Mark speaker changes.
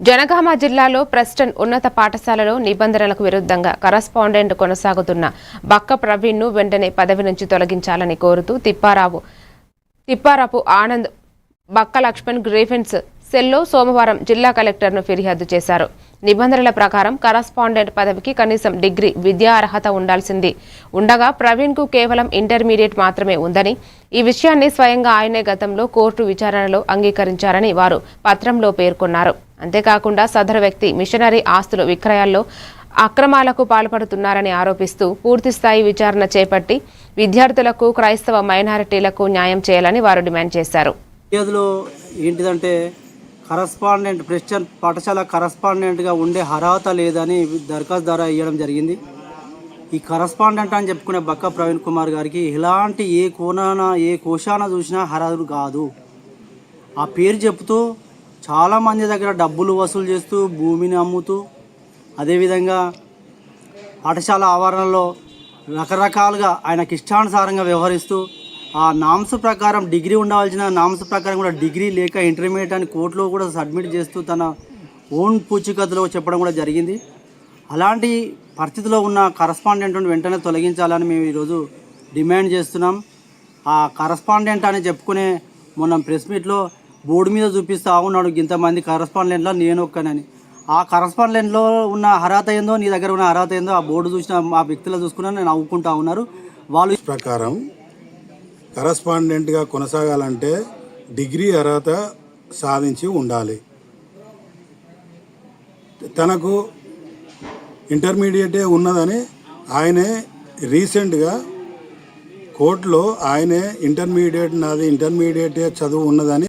Speaker 1: జనగామ జిల్లాలో ప్రెస్టన్ ఉన్నత పాఠశాలలో నిబంధనలకు విరుద్ధంగా కరస్పాండెంట్ కొనసాగుతున్న బక్క ప్రవీణ్ను వెంటనే పదవి నుంచి తొలగించాలని కోరుతూ తిప్పారపు ఆనంద్ బక్క లక్ష్మణ్ గ్రీవెన్స్ సెల్లో సోమవారం జిల్లా కలెక్టర్ను ఫిర్యాదు చేశారు. నిబంధనల ప్రకారం కరస్పాండెంట్ పదవికి కనీసం డిగ్రీ విద్యా అర్హత ఉండాల్సింది ఉండగా ప్రవీణ్కు కేవలం ఇంటర్మీడియట్ మాత్రమే ఉందని, ఈ విషయాన్ని స్వయంగా ఆయనే గతంలో కోర్టు విచారణలో అంగీకరించారని వారు పత్రంలో పేర్కొన్నారు. అంతేకాకుండా సదరు వ్యక్తి మిషనరీ ఆస్తుల విక్రయాల్లో అక్రమాలకు పాల్పడుతున్నారని ఆరోపిస్తూ పూర్తిస్థాయి విచారణ చేపట్టి విద్యార్థులకు, క్రైస్తవ మైనారిటీలకు న్యాయం చేయాలని వారు డిమాండ్ చేశారు.
Speaker 2: ఏంటిదంటే కరస్పాండెంట్ ప్రెస్టన్ పాఠశాల కరస్పాండెంట్గా ఉండే అర్హత లేదని దరఖాస్తు ద్వారా ఇవ్వడం జరిగింది. ఈ కరస్పాండెంట్ అని చెప్పుకునే బక్క ప్రవీణ్ కుమార్ గారికి ఎలాంటి ఏ కోశాన చూసినా అర్హుడు కాదు. ఆ పేరు చెప్తూ చాలామంది దగ్గర డబ్బులు వసూలు చేస్తూ, భూమిని అమ్ముతూ, అదేవిధంగా పాఠశాల ఆవరణలో రకరకాలుగా ఆయనకి ఇష్టానుసారంగా వ్యవహరిస్తూ, ఆ నామ్స్ ప్రకారం డిగ్రీ ఉండవలసిన నామ్స్ ప్రకారం కూడా డిగ్రీ లేక ఇంటర్మీడియట్ అని కోర్టులో కూడా సబ్మిట్ చేస్తూ తన ఓన్ పూచికత్తులో చెప్పడం కూడా జరిగింది. అలాంటి పరిస్థితిలో ఉన్న కరస్పాండెంట్ను వెంటనే తొలగించాలని మేము ఈరోజు డిమాండ్ చేస్తున్నాం. ఆ కరస్పాండెంట్ అని చెప్పుకునే మొన్న ప్రెస్ మీట్లో బోర్డు మీద చూపిస్తూ ఉన్నాడు, ఇంతమంది కరస్పాండెంట్లో నేను ఒక్కనని. ఆ కరస్పాండెంట్లో ఉన్న అర్హత ఏందో, నీ దగ్గర ఉన్న అర్హత ఏందో ఆ బోర్డు చూసిన ఆ వ్యక్తులు చూసుకున్నా నేను నవ్వుకుంటా ఉన్నారు. వాళ్ళు
Speaker 3: ప్రకారం కరస్పాండెంట్గా కొనసాగాలంటే డిగ్రీ అర్హత సాధించి ఉండాలి. తనకు ఇంటర్మీడియటే ఉన్నదని ఆయనే రీసెంట్గా కోర్టులో ఆయనే ఇంటర్మీడియట్ చదువు ఉన్నదని